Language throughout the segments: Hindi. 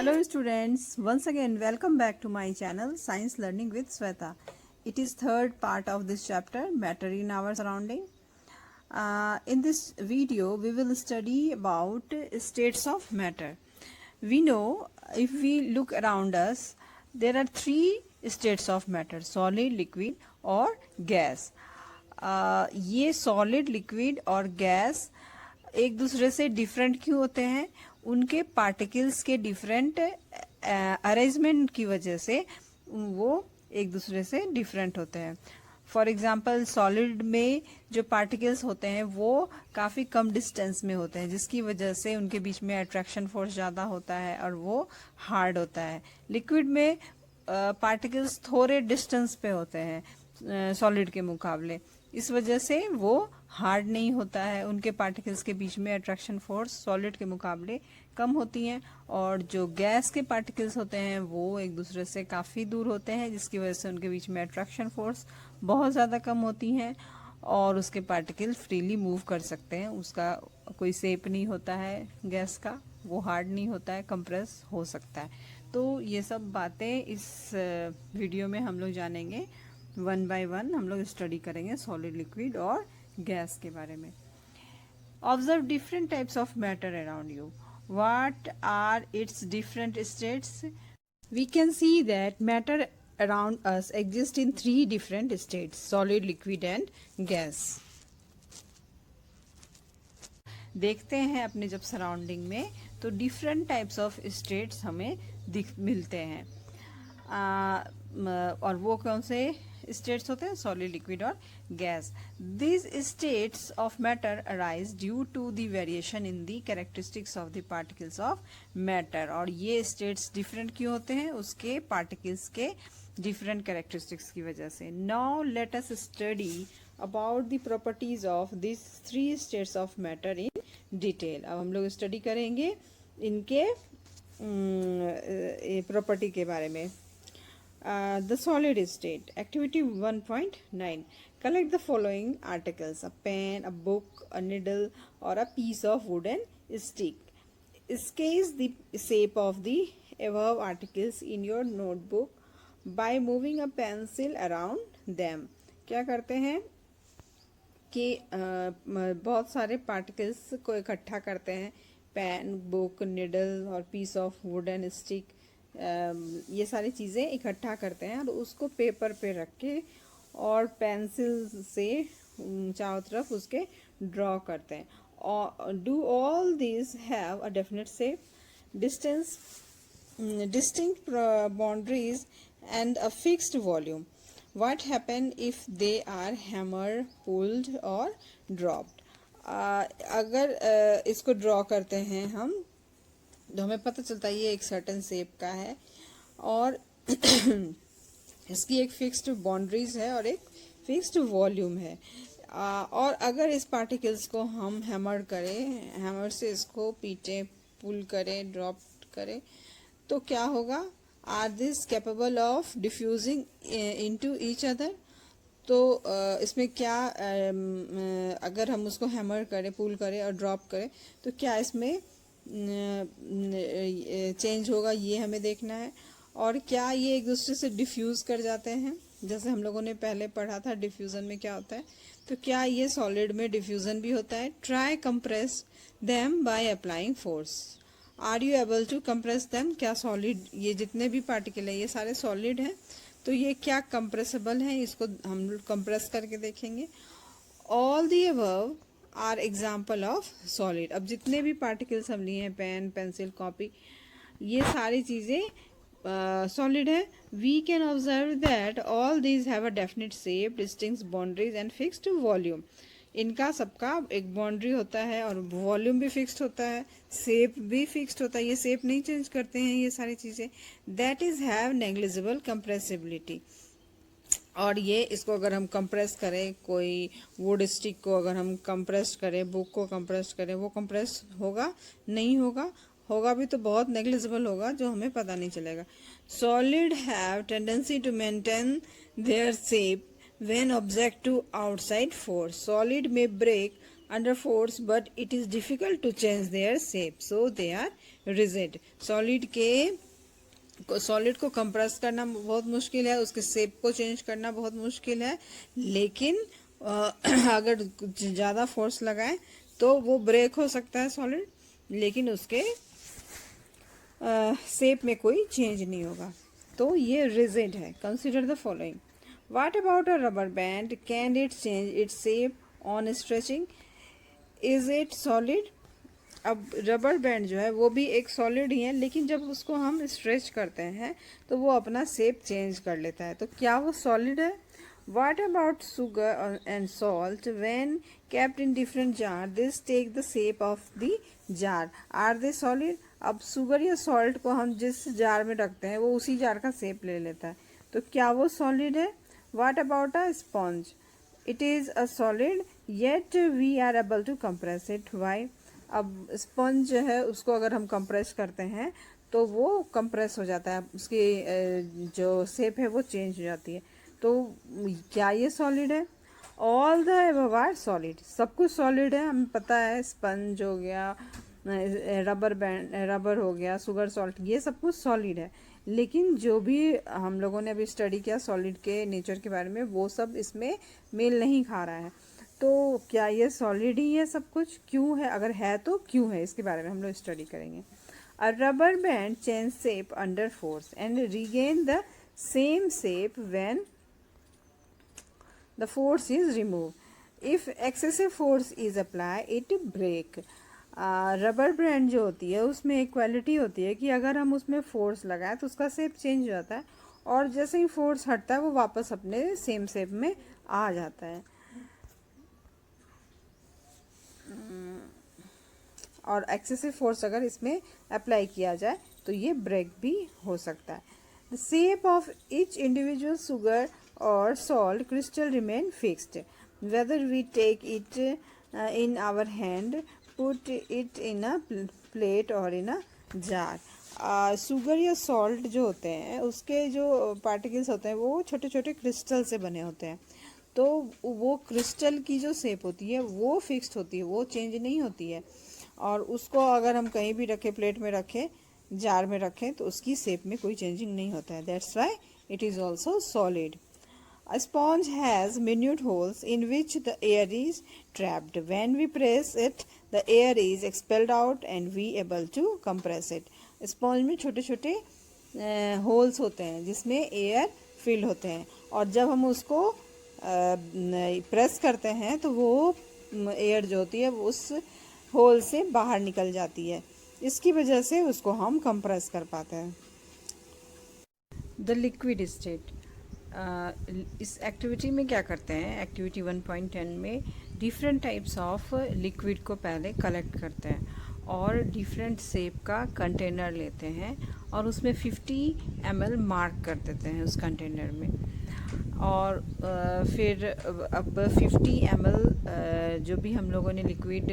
Hello students, once again welcome back to my channel Science Learning with Sweta. It is third part of this chapter, Matter in Our Surrounding. In this video we will study about states of matter. We know if we look around us, there are three states of matter, solid, liquid और gas. ये solid, liquid और gas एक दूसरे से डिफरेंट क्यों होते हैं? उनके पार्टिकल्स के डिफरेंट अरेंजमेंट की वजह से वो एक दूसरे से डिफरेंट होते हैं. फॉर एग्जांपल सॉलिड में जो पार्टिकल्स होते हैं वो काफ़ी कम डिस्टेंस में होते हैं, जिसकी वजह से उनके बीच में अट्रैक्शन फोर्स ज़्यादा होता है और वो हार्ड होता है. लिक्विड में पार्टिकल्स थोड़े डिस्टेंस पे होते हैं सॉलिड के मुकाबले, इस वजह से वो हार्ड नहीं होता है. उनके पार्टिकल्स के बीच में अट्रैक्शन फोर्स सॉलिड के मुकाबले कम होती हैं. और जो गैस के पार्टिकल्स होते हैं वो एक दूसरे से काफ़ी दूर होते हैं, जिसकी वजह से उनके बीच में अट्रैक्शन फोर्स बहुत ज़्यादा कम होती हैं और उसके पार्टिकल फ्रीली मूव कर सकते हैं. उसका कोई शेप नहीं होता है गैस का, वो हार्ड नहीं होता है, कंप्रेस हो सकता है. तो ये सब बातें इस वीडियो में हम लोग जानेंगे. वन बाय वन हम लोग स्टडी करेंगे सॉलिड, लिक्विड और गैस के बारे में. Observe different types of matter around you. What are its different states? We can see that matter around us exists in three different states: solid, liquid and gas. देखते हैं अपने जब सराउंडिंग में तो डिफरेंट टाइप्स ऑफ स्टेट्स हमें मिलते हैं. और वो कौन से स्टेट्स होते हैं? सॉलिड, लिक्विड और gas. These states of matter arise due to the variation in the characteristics of the particles of matter. और ये states different क्यों होते हैं? उसके particles के different characteristics की वजह से. Now let us study about the properties of these three states of matter in detail. अब हम लोग स्टडी करेंगे इनके प्रॉपर्टी के बारे में. The solid state. Activity 1.9. Collect the following articles: a pen, a book, a needle, or a piece of wooden stick. Sketch the shape of the above articles in your notebook by moving a pencil around them. क्या करते हैं कि बहुत सारे पार्टिकल्स को इकट्ठा करते हैं. पेन, बुक, निडल और पीस ऑफ वुडन स्टिक, ये सारी चीज़ें इकट्ठा करते हैं और उसको पेपर पे रख के और पेंसिल से चारों तरफ उसके ड्रॉ करते हैं. और do all this have a definite shape, distance, distinct boundaries and a fixed volume. What happen if they are hammer, pulled or dropped. अगर इसको ड्रॉ करते हैं हम तो हमें पता चलता है ये एक सर्टेन शेप का है और इसकी एक फिक्स्ड बाउंड्रीज है और एक फिक्स्ड वॉल्यूम है. और अगर इस पार्टिकल्स को हम हैमर करें, हैमर से इसको पीटे, पुल करें, ड्रॉप करें, तो क्या होगा? Are this capable of diffusing into each other. तो इसमें क्या अगर हम उसको हैमर करें, पुल करें और ड्रॉप करें तो क्या इसमें चेंज होगा, ये हमें देखना है. और क्या ये एक दूसरे से डिफ्यूज़ कर जाते हैं, जैसे हम लोगों ने पहले पढ़ा था डिफ्यूज़न में क्या होता है. तो क्या ये सॉलिड में डिफ्यूज़न भी होता है? Try compress them by applying force. Are you able to compress them. क्या सॉलिड, ये जितने भी पार्टिकल हैं ये सारे सॉलिड हैं, तो ये क्या कंप्रेसिबल हैं? इसको हम कंप्रेस करके देखेंगे. All the above are example of solid. अब जितने भी पार्टिकल्स हम लिए हैं, पेन, पेंसिल, कॉपी, ये सारी चीज़ें सॉलिड है. We can observe that all these have a definite shape, distinct boundaries and fixed volume. इनका सबका एक बाउंड्री होता है और वॉल्यूम भी फिक्स्ड होता है, शेप भी फिक्स्ड होता है. ये शेप नहीं चेंज करते हैं ये सारी चीज़ें. That is have negligible compressibility. और ये इसको अगर हम कंप्रेस करें, कोई वुड स्टिक को अगर हम कंप्रेस करें, बुक को कंप्रेस करें, वो कंप्रेस होगा? नहीं होगा. होगा भी तो बहुत नेग्लिजिबल होगा, जो हमें पता नहीं चलेगा. Solid have tendency to maintain their shape when object to outside force. Solid में break under force but it is difficult to change their shape, so they are rigid. Solid को कंप्रेस करना बहुत मुश्किल है, उसके शेप को चेंज करना बहुत मुश्किल है, लेकिन अगर ज़्यादा फोर्स लगाए तो वो ब्रेक हो सकता है सॉलिड, लेकिन उसके शेप में कोई चेंज नहीं होगा, तो ये रिजिड है. Consider the following. What about a rubber band, can it change its shape on stretching, is it solid. अब रबर बैंड जो है वो भी एक सॉलिड ही है, लेकिन जब उसको हम स्ट्रेच करते हैं तो वो अपना शेप चेंज कर लेता है, तो क्या वो सॉलिड है. What about sugar and salt? When kept in different jar, this take the shape of the jar. Are they solid? अब शुगर या सॉल्ट को हम जिस जार में रखते हैं वो उसी जार का शेप ले लेता है, तो क्या वो सॉलिड है. What about a sponge? It is a solid, yet we are able to compress it. Why? अब स्पंज जो है उसको अगर हम कंप्रेस करते हैं तो वो कंप्रेस हो जाता है, उसकी जो शेप है वो चेंज हो जाती है, तो क्या ये सॉलिड है. All the above are solid. सब कुछ सॉलिड है, हमें पता है. स्पंज हो गया, रबर हो गया, शुगर सॉल्ट, ये सब कुछ सॉलिड है, लेकिन जो भी हम लोगों ने अभी स्टडी किया सॉलिड के नेचर के बारे में, वो सब इसमें मेल नहीं खा रहा है. तो क्या ये सॉलिड ही है सब कुछ, क्यों है, अगर है तो क्यों है, इसके बारे में हम लोग स्टडी करेंगे. अ rubber band change shape under force and regain the same shape when the force is removed. If excessive force is applied, it break. Rubber band जो होती है उसमें एक क्वालिटी होती है कि अगर हम उसमें फोर्स लगाएं तो उसका शेप चेंज हो जाता है, और जैसे ही फोर्स हटता है वो वापस अपने सेम शेप में आ जाता है. और एक्सेसिव फोर्स अगर इसमें अप्लाई किया जाए तो ये ब्रेक भी हो सकता है. The shape of each individual sugar or salt crystal remain fixed, whether we take it in our hand, put it in a plate or in a jar. Sugar या सॉल्ट जो होते हैं उसके जो पार्टिकल्स होते हैं वो छोटे छोटे क्रिस्टल से बने होते हैं, तो वो क्रिस्टल की जो शेप होती है वो फिक्स्ड होती है, वो चेंज नहीं होती है, और उसको अगर हम कहीं भी रखें, प्लेट में रखें, जार में रखें, तो उसकी शेप में कोई चेंजिंग नहीं होता है. That's why it is also solid. A sponge has minute holes in which the air is trapped. When we press it, the air is expelled out and we able to compress it. Sponge में छोटे छोटे होल्स होते हैं जिसमें एयर फिल होते हैं, और जब हम उसको प्रेस करते हैं तो वो एयर जो होती है वो उस होल से बाहर निकल जाती है, इसकी वजह से उसको हम कंप्रेस कर पाते हैं. The liquid state. इस एक्टिविटी में क्या करते हैं, एक्टिविटी 1.10 में डिफरेंट टाइप्स ऑफ लिक्विड को पहले कलेक्ट करते हैं और डिफरेंट शेप का कंटेनर लेते हैं और उसमें 50 ml मार्क कर देते हैं उस कंटेनर में, और फिर अब 50 ml जो भी हम लोगों ने लिक्विड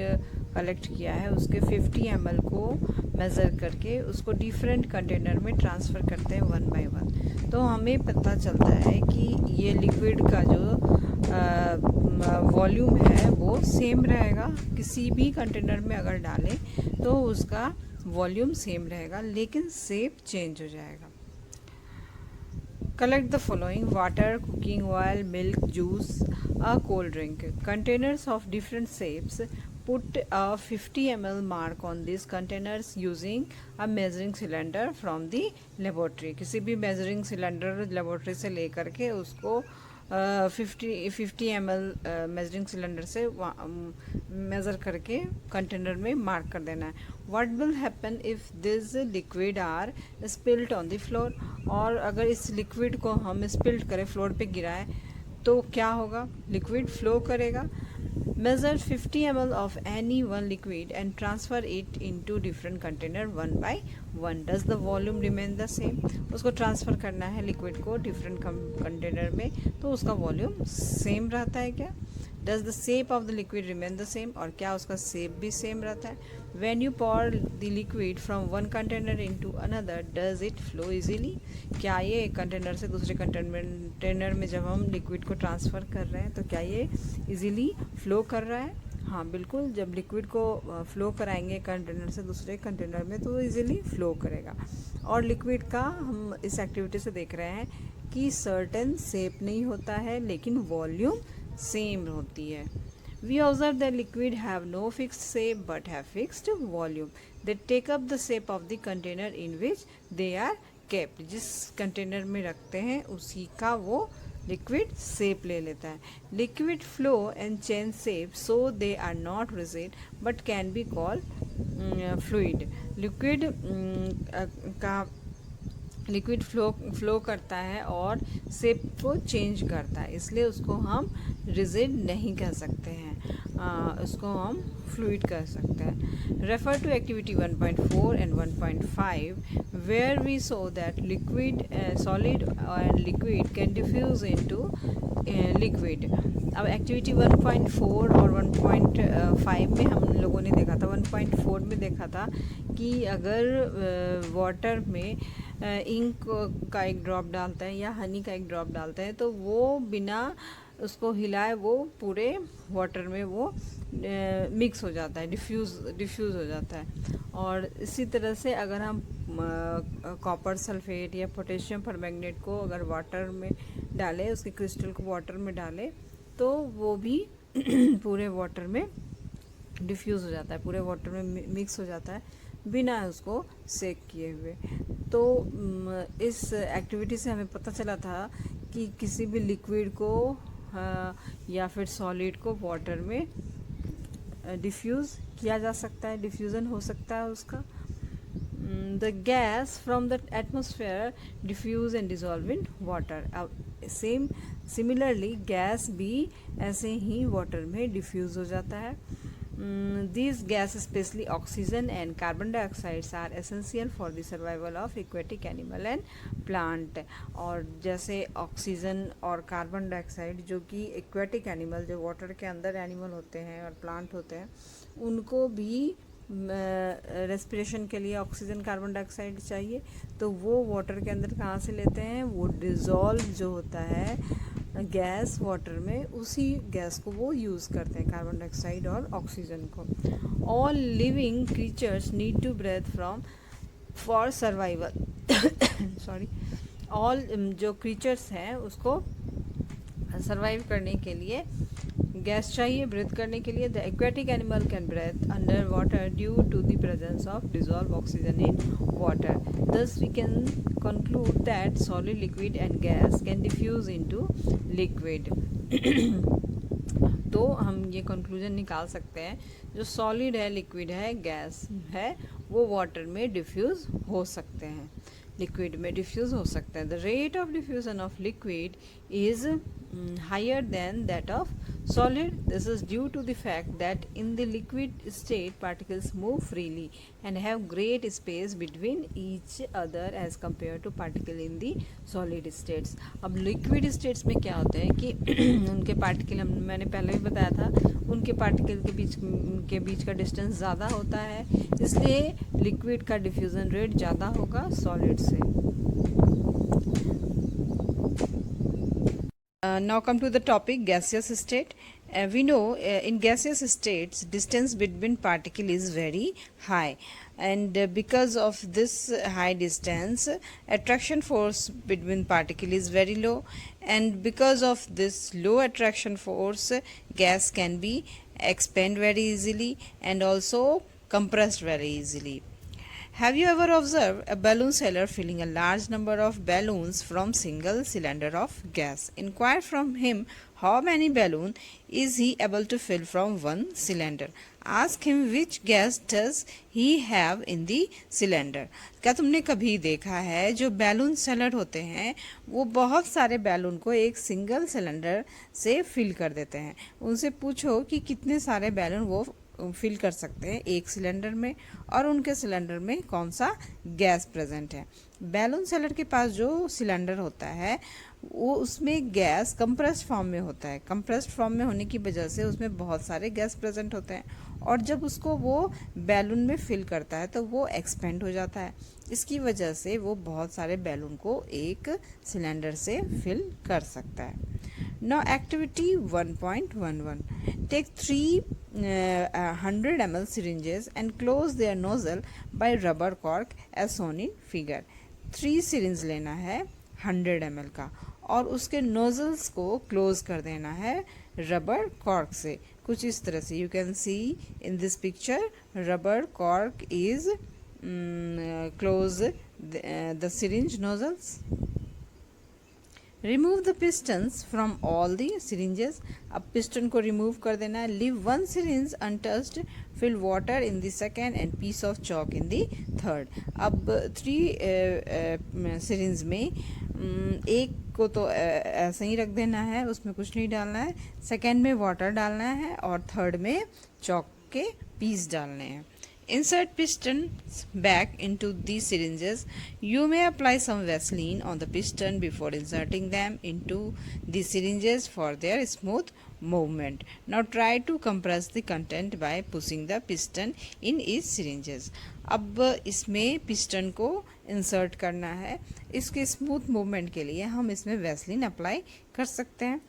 कलेक्ट किया है उसके 50 ml को मेज़र करके उसको डिफरेंट कंटेनर में ट्रांसफ़र करते हैं 1 by 1. तो हमें पता चलता है कि ये लिक्विड का जो वॉल्यूम है वो सेम रहेगा, किसी भी कंटेनर में अगर डालें तो उसका वॉल्यूम सेम रहेगा, लेकिन शेप चेंज हो जाएगा. Collect the following: water, cooking oil, milk, juice, a cold drink. Containers of different shapes. Put a 50 ml mark on these containers using a measuring cylinder from the laboratory. किसी भी measuring cylinder laboratory से लेकर के उसको 50 ml measuring cylinder से measure करके container में mark कर देना है. What will happen if this liquid are spilled on the floor? और अगर इस liquid को हम spill करें, floor पे गिराएं, तो क्या होगा, liquid flow करेगा. Measure 50 ml of any one liquid and transfer it into different container 1 by 1. Does the volume remain the same? उसको ट्रांसफ़र करना है लिक्विड को डिफरेंट कंटेनर में, तो उसका वॉल्यूम सेम रहता है क्या. Does the shape of the liquid remain the same? और क्या उसका शेप भी सेम रहता है. When you pour the liquid from one container into another, does it flow easily? क्या ये एक कंटेनर से दूसरे कंटेनर में जब हम लिक्विड को ट्रांसफ़र कर रहे हैं तो क्या ये इजीली फ्लो कर रहा है. हाँ बिल्कुल, जब लिक्विड को फ्लो कराएंगे कंटेनर से दूसरे कंटेनर में तो इजीली फ्लो करेगा। और लिक्विड का हम इस एक्टिविटी से देख रहे हैं कि सर्टेन शेप नहीं होता है लेकिन वॉल्यूम सेम होती है। We observe that liquid have no fixed shape but have fixed volume. They take up the shape of the container in which they are kept. जिस कंटेनर में रखते हैं उसी का वो लिक्विड शेप ले लेता है। Liquid flow and change shape so they are not rigid but can be called fluid. Liquid का लिक्विड फ्लो करता है और शेप को चेंज करता है, इसलिए उसको हम रिजिड नहीं कह सकते हैं, उसको हम फ्लूइड कह सकते हैं। Refer to activity 1.4 and 1.5 where we saw that liquid solid and liquid can diffuse into liquid. अब एक्टिविटी 1.4 और 1.5 में हम लोगों ने देखा था, 1.4 में देखा था कि अगर वाटर में इंक का एक ड्रॉप डालता है या हनी का एक ड्रॉप डालता है तो वो बिना उसको हिलाए वो पूरे वाटर में वो मिक्स हो जाता है, डिफ्यूज़ हो जाता है। और इसी तरह से अगर हम कॉपर सल्फेट या पोटेशियम परमैंगनेट को अगर वाटर में डालें, उसके क्रिस्टल को वाटर में डालें तो वो भी पूरे वाटर में डिफ्यूज़ हो जाता है, पूरे वाटर में मिक्स हो जाता है बिना उसको सेक किए हुए। तो इस एक्टिविटी से हमें पता चला था कि किसी भी लिक्विड को या फिर सॉलिड को वाटर में डिफ्यूज़ किया जा सकता है, डिफ्यूज़न हो सकता है उसका। The gas from the atmosphere diffuse and dissolve in water. अब सिमिलरली गैस भी ऐसे ही वाटर में डिफ्यूज़ हो जाता है। These gases, especially oxygen and carbon dioxide, are essential for the survival of aquatic animal and plant। और जैसे ऑक्सीजन और कार्बन डाइऑक्साइड जो कि एक्वेटिक एनिमल, जो वाटर के अंदर एनिमल होते हैं और प्लांट होते हैं, उनको भी रेस्पिरेशन के लिए ऑक्सीजन कार्बन डाइऑक्साइड चाहिए, तो वो वाटर के अंदर कहाँ से लेते हैं, वो डिज़ोल्व जो होता है गैस वाटर में, उसी गैस को वो यूज़ करते हैं, कार्बन डाइऑक्साइड और ऑक्सीजन को। All living creatures need to breathe from for survival sorry, all जो क्रीचर्स हैं उसको सर्वाइव करने के लिए गैस चाहिए, ब्रेथ करने के लिए। The aquatic animal can breathe under water due to the presence of dissolved oxygen in water. Thus we can conclude that solid, liquid and gas can diffuse into liquid। तो हम ये कंक्लूजन निकाल सकते हैं, जो सॉलिड है, लिक्विड है, गैस है, वो वाटर में डिफ्यूज़ हो सकते हैं, लिक्विड में डिफ्यूज़ हो सकते हैं। The rate of diffusion of liquid is higher than that of solid. This is due to the fact that in the liquid state particles move freely and have great space between each other as compared to particle in the solid states। अब liquid states में क्या होता है कि उनके पार्टिकल, मैंने पहले भी बताया था, उनके पार्टिकल के बीच का डिस्टेंस ज़्यादा होता है, इसलिए लिक्विड का डिफ्यूज़न रेट ज़्यादा होगा सॉलिड से। Now come to the topic gaseous state। We know in gaseous states distance between particle is very high, and because of this high distance attraction force between particle is very low, and because of this low attraction force gas can be expand very easily and also compressed very easily। Have you ever observed a balloon seller filling a large number of balloons from single cylinder of gas? Inquire from him how many balloons is he able to fill from one cylinder। Ask him which gas does he have in the cylinder। क्या तुमने कभी देखा है जो बैलून सेलर होते हैं वो बहुत सारे बैलून को एक सिंगल सिलेंडर से फिल कर देते हैं? उनसे पूछो कि कितने सारे बैलून वो फिल कर सकते हैं एक सिलेंडर में और उनके सिलेंडर में कौन सा गैस प्रेजेंट है। बैलून सेलर के पास जो सिलेंडर होता है वो उसमें गैस कंप्रेस्ड फॉर्म में होता है। कंप्रेस्ड फॉर्म में होने की वजह से उसमें बहुत सारे गैस प्रेजेंट होते हैं और जब उसको वो बैलून में फिल करता है तो वो एक्सपेंड हो जाता है। इसकी वजह से वो बहुत सारे बैलून को एक सिलेंडर से फिल कर सकता है। Now activity 1.11, take 3 100 ml syringes and close their nozzle by rubber cork as shown in figure. 3 syringe लेना है 100 ml का और उसके nozzles को क्लोज कर देना है रबर कॉर्क से, कुछ इस तरह से. You can see in this picture rubber cork is close the syringe nozzles. Remove the pistons from all the syringes. अब piston को remove कर देना है. Leave one syringe untouched. Fill water in the second and piece of chalk in the third. अब 3 syringe में एक को तो ऐसे ही रख देना है, उसमें कुछ नहीं डालना है. सेकेंड में वाटर डालना है और थर्ड में चॉक के पीस डालने हैं. Insert pistons back into these syringes. You may apply some Vaseline on the piston before inserting them into the syringes for their smooth movement. Now try to compress the content by pushing the piston in each syringes. अब इसमें पिस्टन को इंसर्ट करना है. इसके स्मूथ मूवमेंट के लिए हम इसमें वैसलीन अप्लाई कर सकते हैं.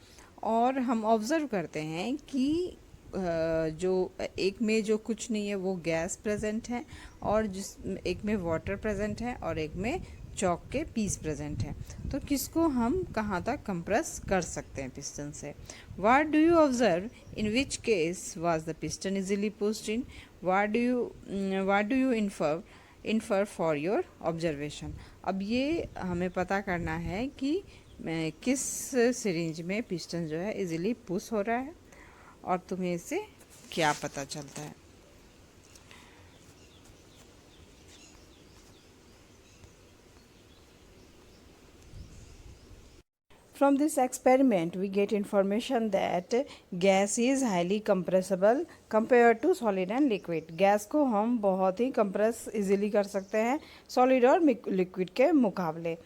और हम ऑब्ज़र्व करते हैं कि जो एक में जो कुछ नहीं है वो गैस प्रेजेंट है और जिस एक में वाटर प्रेजेंट है और एक में चॉक के पीस प्रेजेंट है. तो किसको हम कहाँ तक कंप्रेस कर सकते हैं पिस्टन से. What do you observe in which case was the piston easily pushed in. What do you infer for your observation. अब ये हमें पता करना है कि किस सिरिंज में पिस्टन जो है इजीली पुश हो रहा है और तुम्हें इससे क्या पता चलता है. From this experiment, we get information that gas is highly compressible compared to solid and liquid. Gas को हम बहुत ही कंप्रेस इजीली कर सकते हैं सॉलिड और लिक्विड के मुकाबले.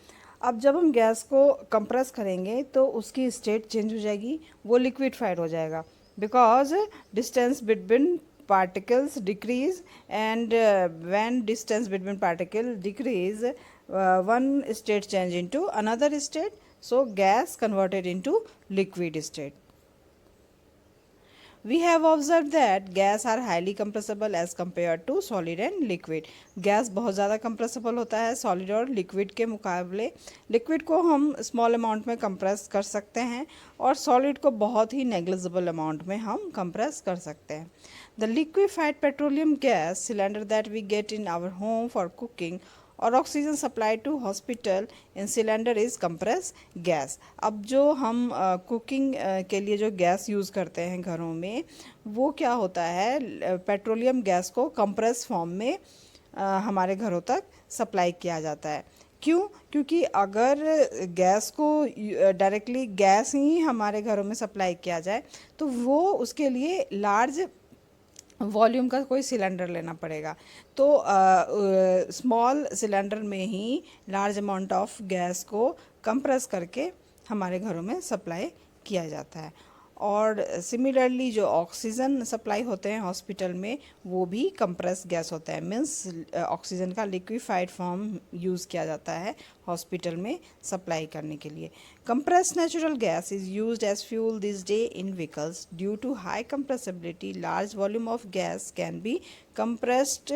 अब जब हम गैस को कंप्रेस करेंगे तो उसकी स्टेट चेंज हो जाएगी, वो लिक्विडफाइड हो जाएगा. Because distance between particles decrease and when distance between particles decrease, one state change into another state, so gas converted into liquid state. We have observed that gas are highly compressible as compared to solid and liquid. Gas बहुत ज़्यादा compressible होता है solid और liquid के मुकाबले. liquid को हम small amount में compress कर सकते हैं और solid को बहुत ही negligible amount में हम compress कर सकते हैं. The liquefied petroleum gas cylinder that we get in our home for cooking और oxygen supply to hospital in cylinder is compress gas. अब जो हम कुकिंग के लिए जो गैस यूज़ करते हैं घरों में, वो क्या होता है, पेट्रोलियम गैस को कंप्रेस फॉर्म में हमारे घरों तक सप्लाई किया जाता है. क्यों? क्योंकि अगर गैस को डायरेक्टली गैस ही हमारे घरों में सप्लाई किया जाए तो वो उसके लिए लार्ज वॉल्यूम का कोई सिलेंडर लेना पड़ेगा. तो स्मॉल सिलेंडर में ही लार्ज अमाउंट ऑफ गैस को कंप्रेस करके हमारे घरों में सप्लाई किया जाता है. और सिमिलरली जो ऑक्सीजन सप्लाई होते हैं हॉस्पिटल में वो भी कंप्रेस गैस होता है. मीन्स ऑक्सीजन का लिक्विफाइड फॉर्म यूज़ किया जाता है हॉस्पिटल में सप्लाई करने के लिए. compressed natural gas is used as fuel this day in vehicles. Due to high compressibility, large volume of gas can be compressed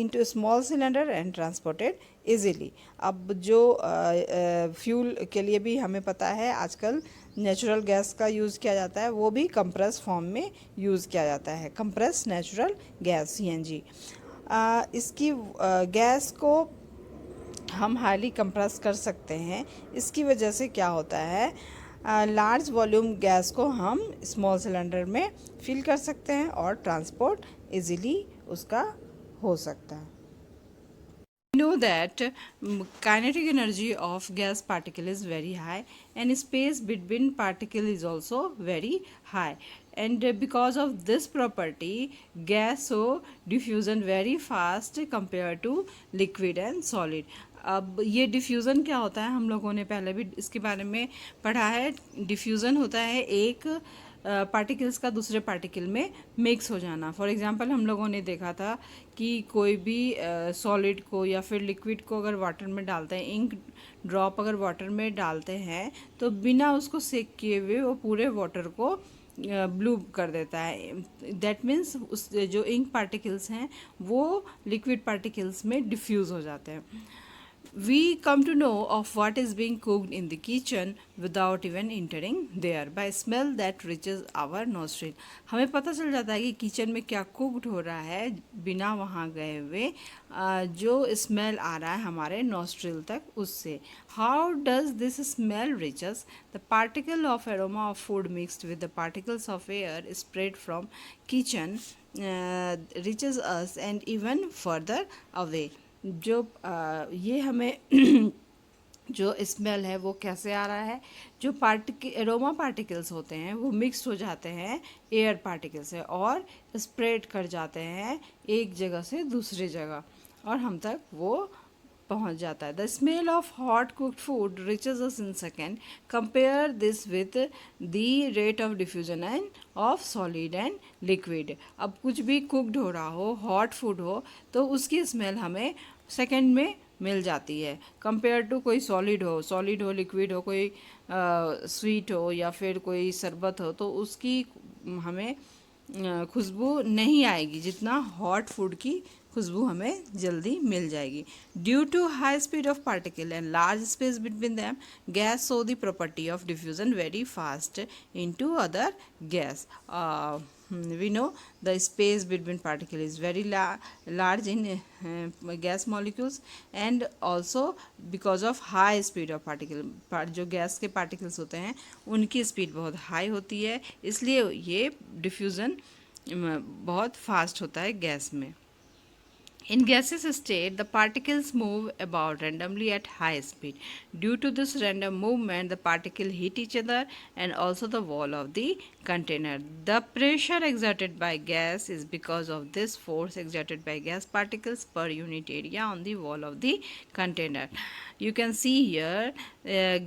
into a small cylinder and transported easily. अब जो फ्यूल के लिए भी हमें पता है आजकल नेचुरल गैस का यूज़ किया जाता है, वो भी कंप्रेस फॉर्म में यूज़ किया जाता है. Compress natural gas CNG. इसकी गैस को हम हाईली कंप्रेस कर सकते हैं. इसकी वजह से क्या होता है, लार्ज वॉल्यूम गैस को हम स्मॉल सिलेंडर में फिल कर सकते हैं और ट्रांसपोर्ट इजीली उसका हो सकता है. We know that kinetic energy of gas particle is very high and space between particle is also very high, and because of this property gas show diffusion very fast compared to liquid and solid. अब ये डिफ्यूज़न क्या होता है, हम लोगों ने पहले भी इसके बारे में पढ़ा है. डिफ्यूज़न होता है एक पार्टिकल्स का दूसरे पार्टिकल में मिक्स हो जाना. फॉर एग्जांपल हम लोगों ने देखा था कि कोई भी सॉलिड को या फिर लिक्विड को अगर वाटर में डालते हैं, इंक ड्रॉप अगर वाटर में डालते हैं तो बिना उसको सेक किए हुए वो पूरे वाटर को ब्लू कर देता है। दैट मीन्स उस जो इंक पार्टिकल्स हैं वो लिक्विड पार्टिकल्स में डिफ्यूज़ हो जाते हैं। We come to know of what is being cooked in the kitchen without even entering there by smell that reaches our nostril. हमें पता चल जाता है कि किचन में क्या कुकड हो रहा है बिना वहाँ गए हुए, जो स्मेल आ रहा है हमारे नॉस्ट्रिल तक उससे। How does this smell reaches? The particle of aroma of food mixed with the particles of air spread from kitchen reaches us and even further away. जो ये हमें जो स्मेल है वो कैसे आ रहा है, जो एरोमा पार्टिकल्स होते हैं वो मिक्स हो जाते हैं एयर पार्टिकल से और स्प्रेड कर जाते हैं एक जगह से दूसरी जगह और हम तक वो पहुंच जाता है। The smell of hot cooked food reaches us in second. Compare this with the rate of diffusion and of solid and liquid. अब कुछ भी कुक्ड हो रहा हो, हॉट फूड हो, तो उसकी स्मेल हमें सेकेंड में मिल जाती है कंपेयर टू कोई सॉलिड हो, लिक्विड हो, कोई स्वीट हो या फिर कोई शरबत हो, तो उसकी हमें खुशबू नहीं आएगी जितना हॉट फूड की खुशबू हमें जल्दी मिल जाएगी। Due to high speed of particle and large space between them, gas show the property of diffusion very fast into other gas. We know the space between particle is very large in gas molecules and also because of high speed of particle, जो गैस के particles होते हैं उनकी स्पीड बहुत हाई होती है, इसलिए ये डिफ्यूज़न बहुत फास्ट होता है गैस में। In gaseous state, the particles move about randomly at high speed. Due to this random movement, the particles hit each other and also the wall of the container. The pressure exerted by gas is because of this force exerted by gas particles per unit area on the wall of the container. You can see here,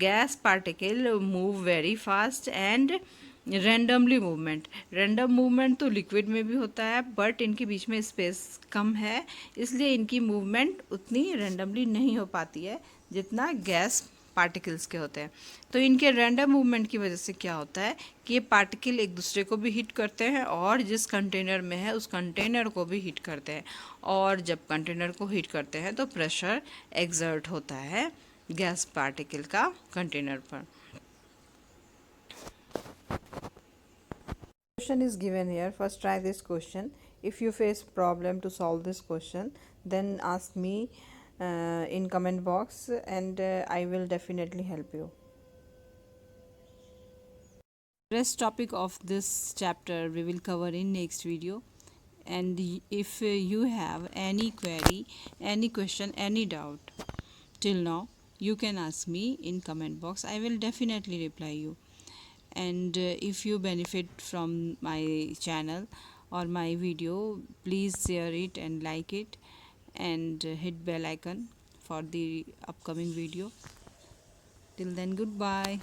gas particle move very fast and randomly movement. Random movement तो लिक्विड में भी होता है बट इनके बीच में स्पेस कम है, इसलिए इनकी मूवमेंट उतनी रैंडमली नहीं हो पाती है जितना गैस पार्टिकल्स के होते हैं। तो इनके रैंडम मूवमेंट की वजह से क्या होता है कि ये पार्टिकल एक दूसरे को भी हिट करते हैं और जिस कंटेनर में है उस कंटेनर को भी हिट करते हैं, और जब कंटेनर को हिट करते हैं तो प्रेशर एक्सर्ट होता है गैस पार्टिकल का कंटेनर पर। Question is given here. First try this question. If you face problem to solve this question, then ask me in comment box and I will definitely help you. Rest topic of this chapter we will cover in next video, and if you have any query, any question, any doubt till now, you can ask me in comment box. I will definitely reply you. And if you benefit from my channel or my video, please share it and like it and hit bell icon for the upcoming video. Till then, goodbye.